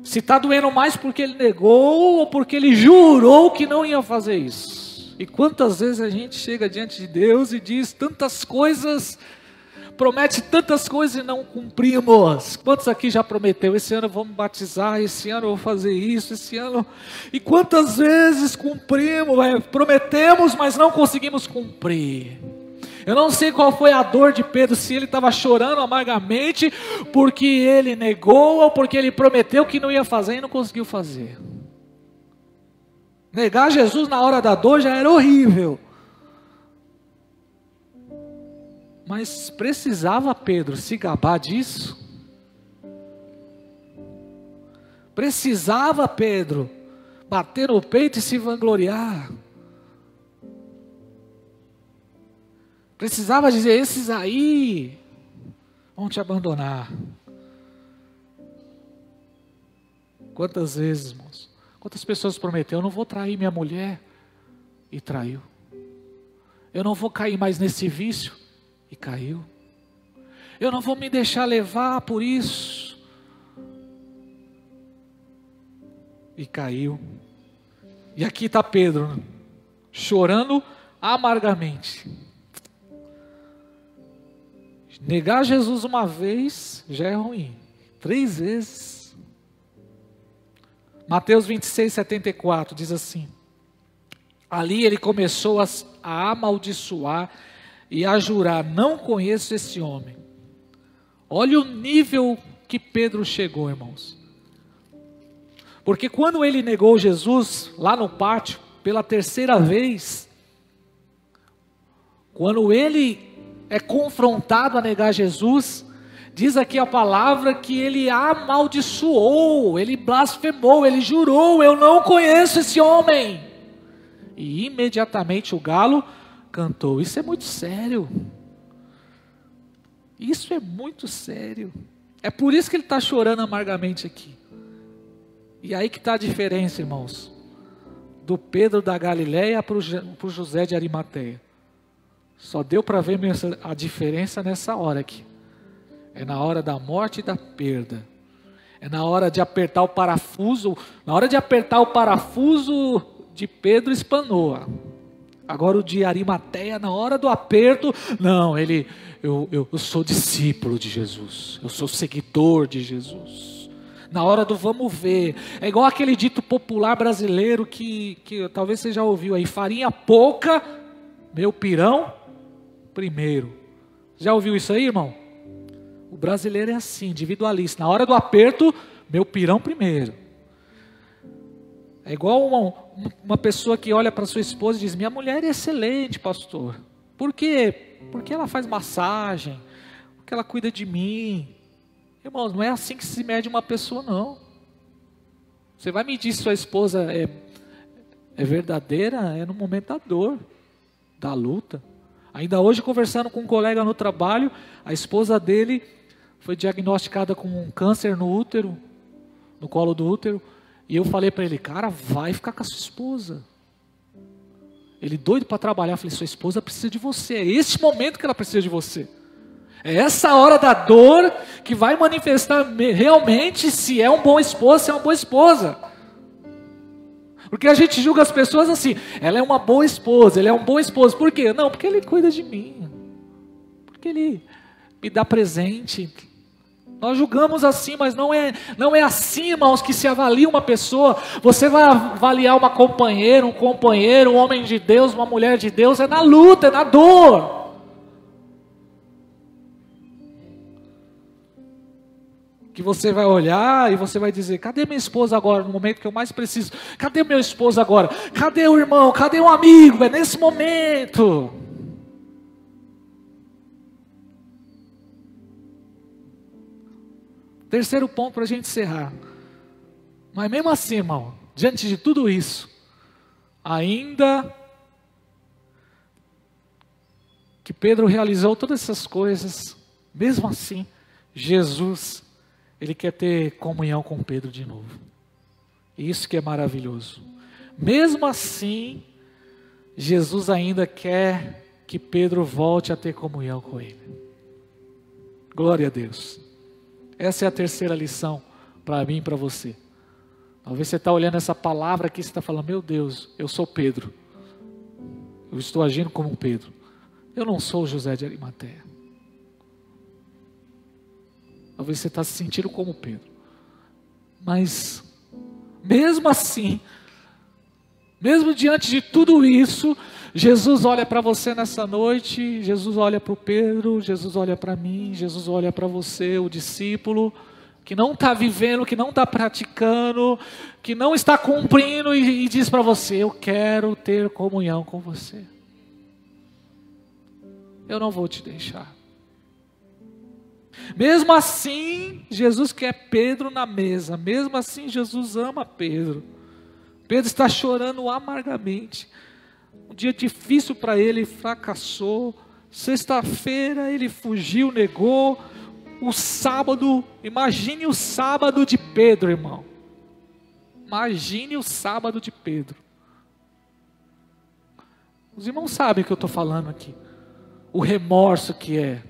Speaker 1: se está doendo mais porque ele negou ou porque ele jurou que não ia fazer isso. E quantas vezes a gente chega diante de Deus e diz tantas coisas, promete tantas coisas e não cumprimos. Quantos aqui já prometeu, esse ano eu vou me batizar, esse ano eu vou fazer isso, esse ano... E quantas vezes cumprimos, prometemos, mas não conseguimos cumprir. Eu não sei qual foi a dor de Pedro, se ele estava chorando amargamente porque ele negou ou porque ele prometeu que não ia fazer e não conseguiu fazer. Negar Jesus na hora da dor já era horrível. Mas precisava Pedro se gabar disso? Precisava Pedro bater no peito e se vangloriar? Precisava dizer, esses aí vão te abandonar. Quantas vezes, irmãos? Quantas pessoas prometeram, eu não vou trair minha mulher, e traiu. Eu não vou cair mais nesse vício, e caiu. Eu não vou me deixar levar por isso, e caiu. E aqui está Pedro, chorando amargamente. Negar Jesus uma vez já é ruim, 3 vezes. Mateus 26, 74 diz assim: ali ele começou a amaldiçoar e a jurar, não conheço esse homem. Olha o nível que Pedro chegou, irmãos. Porque quando ele negou Jesus lá no pátio, pela 3ª vez, quando ele é confrontado a negar Jesus, diz aqui a palavra que ele amaldiçoou, ele blasfemou, ele jurou, eu não conheço esse homem. E imediatamente o galo cantou. Isso é muito sério. Isso é muito sério. É por isso que ele está chorando amargamente aqui. E aí que está a diferença, irmãos, do Pedro da Galileia para o José de Arimateia. Só deu para ver a diferença nessa hora aqui. É na hora da morte e da perda. É na hora de apertar o parafuso. Na hora de apertar o parafuso de Pedro, espanou. Agora o de Arimateia, na hora do aperto, não, eu sou discípulo de Jesus. Eu sou seguidor de Jesus. Na hora do vamos ver. É igual aquele dito popular brasileiro que talvez você já ouviu aí. Farinha pouca, meu pirão primeiro. Já ouviu isso aí, irmão? O brasileiro é assim, individualista. Na hora do aperto, meu pirão primeiro. É igual uma pessoa que olha para sua esposa e diz: minha mulher é excelente, pastor. Por quê? Porque ela faz massagem, porque ela cuida de mim. Irmãos, não é assim que se mede uma pessoa, não. Você vai medir se sua esposa é verdadeira, é no momento da dor, da luta. Ainda hoje, conversando com um colega no trabalho, a esposa dele foi diagnosticada com um câncer no útero, no colo do útero, e eu falei para ele: cara, vai ficar com a sua esposa. Ele doido para trabalhar, eu falei: sua esposa precisa de você, é esse momento que ela precisa de você. É essa hora da dor que vai manifestar realmente se é um bom esposo, se é uma boa esposa. Porque a gente julga as pessoas assim: ela é uma boa esposa, ele é um bom esposo. Por quê? Não, porque ele cuida de mim, porque ele me dá presente, Nós julgamos assim, mas não é assim, irmãos, que se avalia uma pessoa. Você vai avaliar uma companheira, um companheiro, um homem de Deus, uma mulher de Deus, é na luta, é na dor. Que você vai olhar e você vai dizer: cadê minha esposa agora, no momento que eu mais preciso? Cadê meu esposo agora? Cadê o irmão? Cadê o amigo? É nesse momento. Terceiro ponto para a gente encerrar. Mas mesmo assim, irmão, diante de tudo isso, ainda que Pedro realizou todas essas coisas, mesmo assim, Jesus, Ele quer ter comunhão com Pedro de novo. Isso que é maravilhoso. Mesmo assim, Jesus ainda quer que Pedro volte a ter comunhão com Ele. Glória a Deus. Essa é a terceira lição para mim e para você. Talvez você está olhando essa palavra aqui e está falando: meu Deus, eu sou Pedro. Eu estou agindo como um Pedro. Eu não sou José de Arimateia. Talvez você está se sentindo como Pedro. Mas, mesmo assim, mesmo diante de tudo isso, Jesus olha para você nessa noite, Jesus olha para o Pedro, Jesus olha para mim, Jesus olha para você, o discípulo, que não está vivendo, que não está praticando, que não está cumprindo e diz para você: eu quero ter comunhão com você. Eu não vou te deixar. Mesmo assim, Jesus quer Pedro na mesa. Mesmo assim, Jesus ama Pedro. Pedro está chorando amargamente. Um dia difícil para ele, fracassou. Sexta-feira ele fugiu, negou. O sábado, imagine o sábado de Pedro, irmão. Imagine o sábado de Pedro. Os irmãos sabem o que eu estou falando aqui. O remorso que é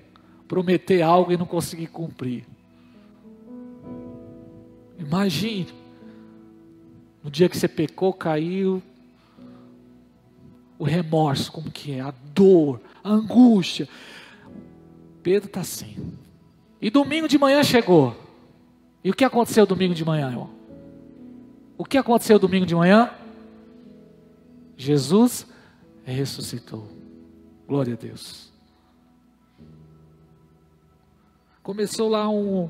Speaker 1: prometer algo e não conseguir cumprir. Imagine, no dia que você pecou, caiu, o remorso, como que é, a dor, a angústia. Pedro está assim. E domingo de manhã chegou. E o que aconteceu domingo de manhã, irmão? O que aconteceu domingo de manhã? Jesus ressuscitou. Glória a Deus. Começou lá um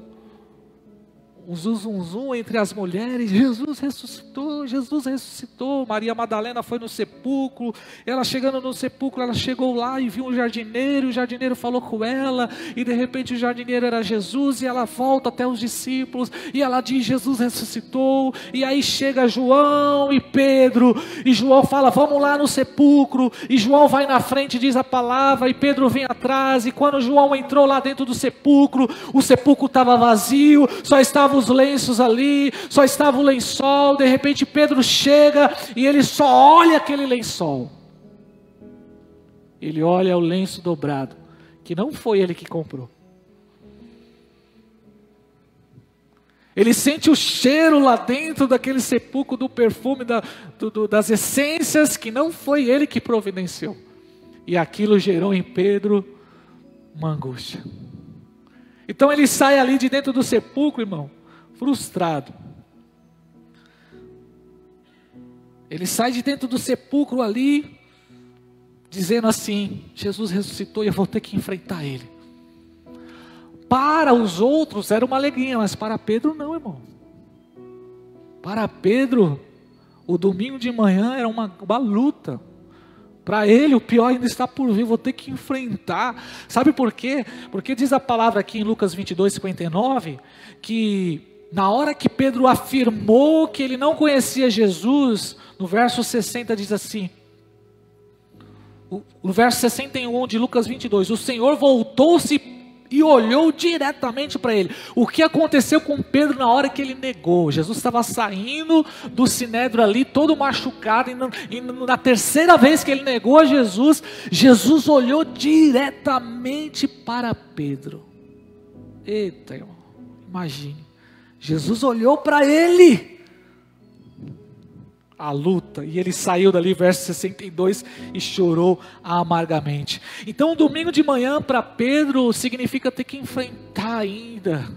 Speaker 1: zum entre as mulheres. Jesus ressuscitou, Jesus ressuscitou. Maria Madalena foi no sepulcro. Ela chegando no sepulcro, ela chegou lá e viu um jardineiro. O jardineiro falou com ela. E de repente o jardineiro era Jesus. E ela volta até os discípulos. E ela diz: Jesus ressuscitou. E aí chega João e Pedro. E João fala: vamos lá no sepulcro. E João vai na frente, diz a palavra. E Pedro vem atrás. E quando João entrou lá dentro do sepulcro, o sepulcro estava vazio. Só estavam os lenços ali, só estava o lençol. De repente Pedro chega e ele só olha aquele lençol. Ele olha o lenço dobrado, que não foi ele que comprou. Ele sente o cheiro lá dentro daquele sepulcro do perfume, das essências, que não foi ele que providenciou. E aquilo gerou em Pedro uma angústia. Então ele sai ali de dentro do sepulcro, irmão, frustrado. Ele sai de dentro do sepulcro ali, dizendo assim: Jesus ressuscitou e eu vou ter que enfrentar ele. Para os outros era uma alegria, mas para Pedro não, irmão. Para Pedro, o domingo de manhã era uma luta. Para ele, o pior ainda está por vir, vou ter que enfrentar. Sabe por quê? Porque diz a palavra aqui em Lucas 22:59, que na hora que Pedro afirmou que ele não conhecia Jesus, no verso 60 diz assim, no verso 61 de Lucas 22, o Senhor voltou-se e olhou diretamente para ele. O que aconteceu com Pedro na hora que ele negou? Jesus estava saindo do sinédrio ali, todo machucado, e na terceira vez que ele negou a Jesus, Jesus olhou diretamente para Pedro. Eita, irmão, imagine, Jesus olhou para ele, a luta, e ele saiu dali, verso 62, e chorou amargamente. Então, domingo de manhã para Pedro significa ter que enfrentar ainda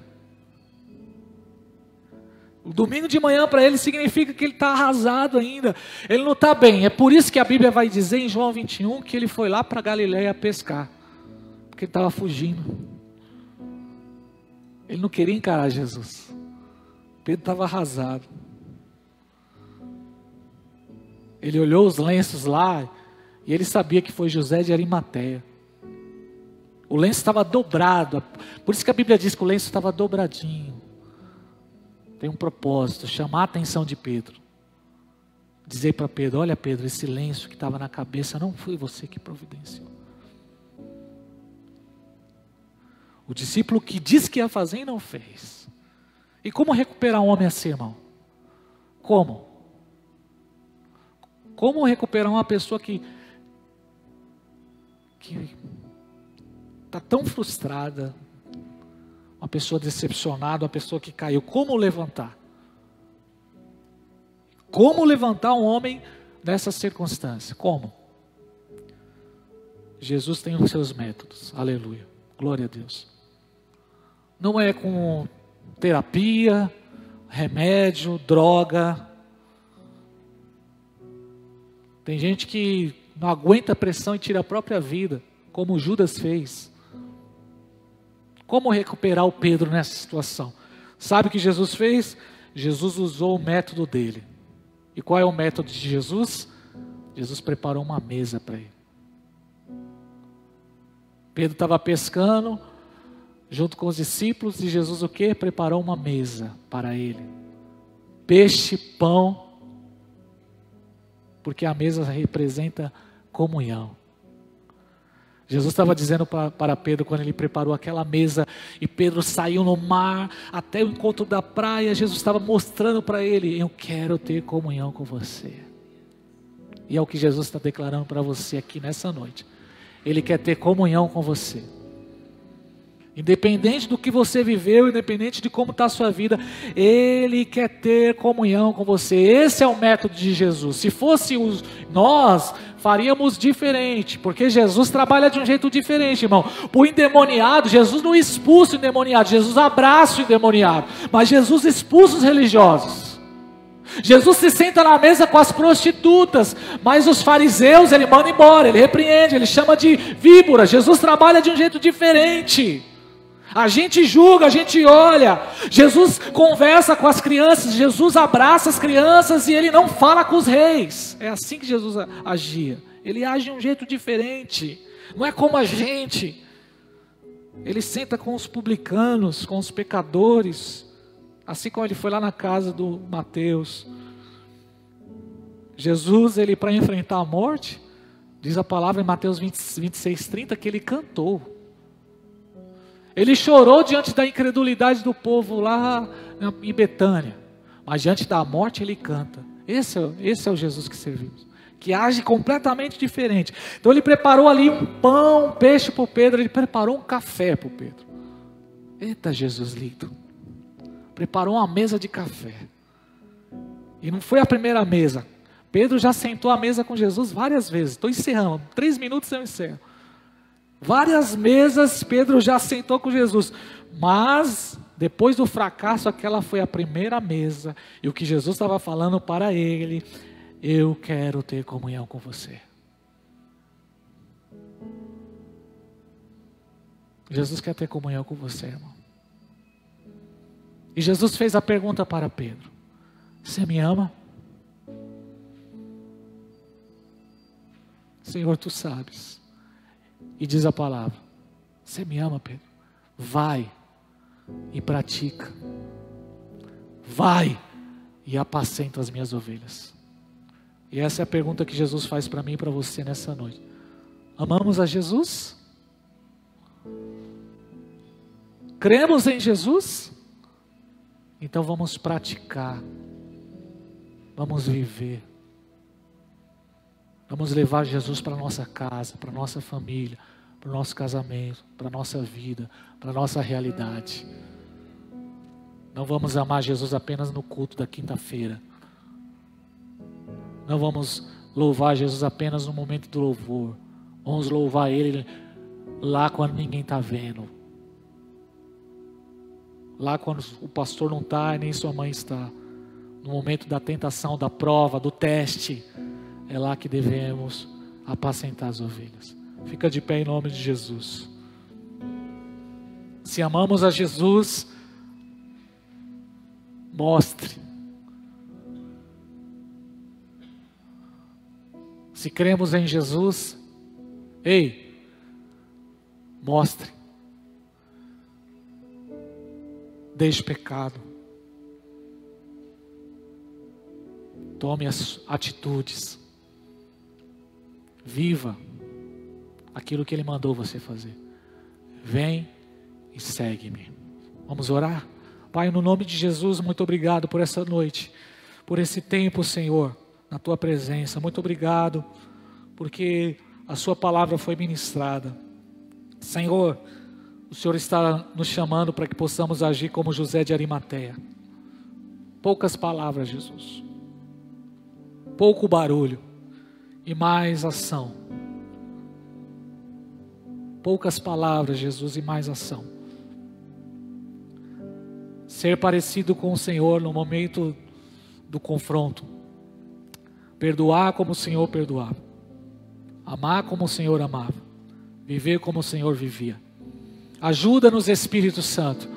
Speaker 1: O domingo de manhã para ele significa que ele está arrasado ainda. Ele não está bem. É por isso que a Bíblia vai dizer em João 21 que ele foi lá para Galiléia pescar. Porque ele estava fugindo. Ele não queria encarar Jesus. Pedro estava arrasado. Ele olhou os lenços lá e ele sabia que foi José de Arimateia. O lenço estava dobrado. Por isso que a Bíblia diz que o lenço estava dobradinho. Tem um propósito, chamar a atenção de Pedro. Dizer para Pedro, olha Pedro, esse lenço que estava na cabeça não foi você que providenciou. O discípulo que disse que ia fazer e não fez. E como recuperar um homem assim, irmão? Como? Como recuperar uma pessoa que está tão frustrada, uma pessoa decepcionada, uma pessoa que caiu? Como levantar? Como levantar um homem nessa circunstância? Como? Jesus tem os seus métodos, aleluia, glória a Deus. Não é com terapia, remédio, droga. Tem gente que não aguenta a pressão e tira a própria vida, como Judas fez. Como recuperar o Pedro nessa situação? Sabe o que Jesus fez? Jesus usou o método dele. E qual é o método de Jesus? Jesus preparou uma mesa para ele. Pedro estava pescando, junto com os discípulos, e Jesus o quê? Preparou uma mesa para ele. Peixe, pão, porque a mesa representa comunhão. Jesus estava dizendo para Pedro, quando ele preparou aquela mesa, e Pedro saiu no mar, até o encontro da praia, Jesus estava mostrando para ele, eu quero ter comunhão com você. E é o que Jesus está declarando para você aqui nessa noite. Ele quer ter comunhão com você. Independente do que você viveu, independente de como está a sua vida, Ele quer ter comunhão com você. Esse é o método de Jesus. Se fosse nós, faríamos diferente, porque Jesus trabalha de um jeito diferente, irmão. O endemoniado, Jesus não expulsa o endemoniado, Jesus abraça o endemoniado, mas Jesus expulsa os religiosos. Jesus se senta na mesa com as prostitutas, mas os fariseus ele manda embora, ele repreende, ele chama de víbora. Jesus trabalha de um jeito diferente. A gente julga, a gente olha. Jesus conversa com as crianças, Jesus abraça as crianças e ele não fala com os reis. É assim que Jesus agia. Ele age de um jeito diferente. Não é como a gente. Ele senta com os publicanos, com os pecadores. Assim como ele foi lá na casa do Mateus. Jesus, ele para enfrentar a morte, diz a palavra em Mateus 26:30 que ele cantou. Ele chorou diante da incredulidade do povo lá em Betânia. Mas diante da morte ele canta. Esse é o Jesus que servimos. Que age completamente diferente. Então ele preparou ali um pão, um peixe para o Pedro. Ele preparou um café para o Pedro. Eita Jesus lindo. Preparou uma mesa de café. E não foi a primeira mesa. Pedro já sentou à mesa com Jesus várias vezes. Estou encerrando. 3 minutos eu encerro. Várias mesas Pedro já sentou com Jesus, mas depois do fracasso aquela foi a primeira mesa, e o que Jesus estava falando para ele, eu quero ter comunhão com você. Jesus quer ter comunhão com você, irmão. E Jesus fez a pergunta para Pedro, você me ama? Senhor, tu sabes. E diz a palavra, você me ama, Pedro? Vai e pratica. Vai e apacenta as minhas ovelhas. E essa é a pergunta que Jesus faz para mim e para você nessa noite. Amamos a Jesus? Cremos em Jesus? Então vamos praticar. Vamos viver. Vamos levar Jesus para a nossa casa, para a nossa família, para o nosso casamento, para a nossa vida, para a nossa realidade. Não vamos amar Jesus apenas no culto da quinta-feira. Não vamos louvar Jesus apenas no momento do louvor. Vamos louvar Ele lá quando ninguém está vendo. Lá quando o pastor não está e nem sua mãe está, no momento da tentação, da prova, do teste, é lá que devemos apacentar as ovelhas. Fica de pé em nome de Jesus. Se amamos a Jesus, mostre. Se cremos em Jesus, mostre. Deixe o pecado. Tome as atitudes. Viva aquilo que Ele mandou você fazer. Vem e segue-me. Vamos orar? Pai, no nome de Jesus, muito obrigado por essa noite, por esse tempo, Senhor, na Tua presença. Muito obrigado, porque a Sua palavra foi ministrada. Senhor, o Senhor está nos chamando para que possamos agir como José de Arimateia. Poucas palavras, Jesus. Pouco barulho e mais ação. Poucas palavras, Jesus, e mais ação. Ser parecido com o Senhor no momento do confronto. Perdoar como o Senhor perdoava. Amar como o Senhor amava. Viver como o Senhor vivia. Ajuda-nos, Espírito Santo.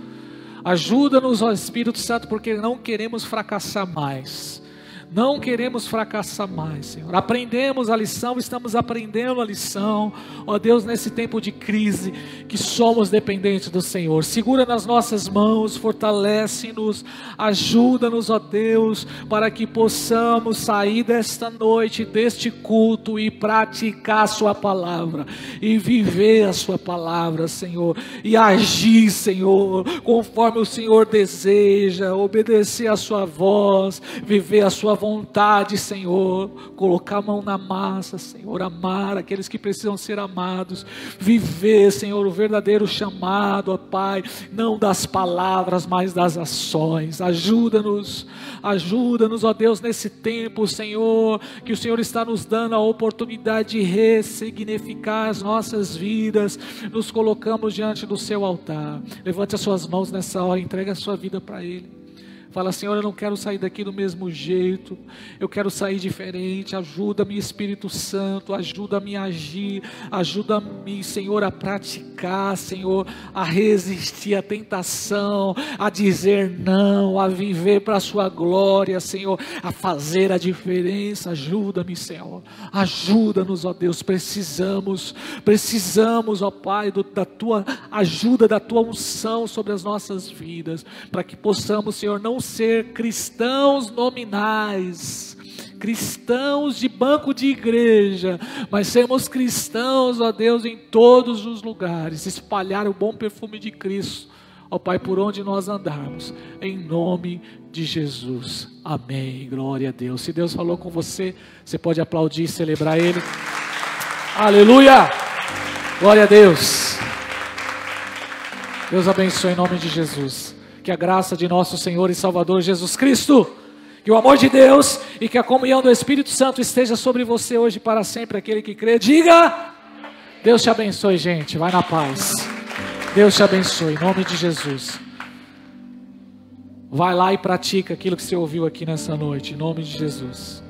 Speaker 1: Ajuda-nos, ó Espírito Santo, porque não queremos fracassar mais. Não queremos fracassar mais, Senhor. Aprendemos a lição, estamos aprendendo a lição, ó Deus, nesse tempo de crise, que somos dependentes do Senhor. Segura nas nossas mãos, fortalece-nos, ajuda-nos, ó Deus, para que possamos sair desta noite, deste culto e praticar a Sua palavra, e viver a Sua palavra, Senhor, e agir, Senhor, conforme o Senhor deseja, obedecer a Sua voz, viver a Sua vontade, Senhor, colocar a mão na massa, Senhor, amar aqueles que precisam ser amados, viver, Senhor, o verdadeiro chamado, ó Pai, não das palavras, mas das ações. Ajuda-nos, ó Deus, nesse tempo, Senhor, que o Senhor está nos dando a oportunidade de ressignificar as nossas vidas. Nos colocamos diante do Seu altar. Levante as suas mãos nessa hora, entregue a sua vida para Ele. Fala, Senhor, eu não quero sair daqui do mesmo jeito, eu quero sair diferente. Ajuda-me, Espírito Santo, ajuda-me a agir, ajuda-me, Senhor, a praticar, Senhor, a resistir à tentação, a dizer não, a viver para a Sua glória, Senhor, a fazer a diferença. Ajuda-me, Senhor, ajuda-nos, ó Deus, precisamos, ó Pai, da Tua ajuda, da Tua unção sobre as nossas vidas, para que possamos, Senhor, não ser cristãos nominais, cristãos de banco de igreja, mas sermos cristãos, ó Deus, em todos os lugares, espalhar o bom perfume de Cristo, ó Pai, por onde nós andarmos, em nome de Jesus, amém, glória a Deus. Se Deus falou com você, você pode aplaudir e celebrar Ele, aleluia, glória a Deus. Deus abençoe em nome de Jesus. Que a graça de nosso Senhor e Salvador Jesus Cristo, que o amor de Deus e que a comunhão do Espírito Santo esteja sobre você hoje e para sempre. Aquele que crê, diga: Deus te abençoe, gente, vai na paz. Deus te abençoe, em nome de Jesus. Vai lá e pratica aquilo que você ouviu aqui nessa noite, em nome de Jesus.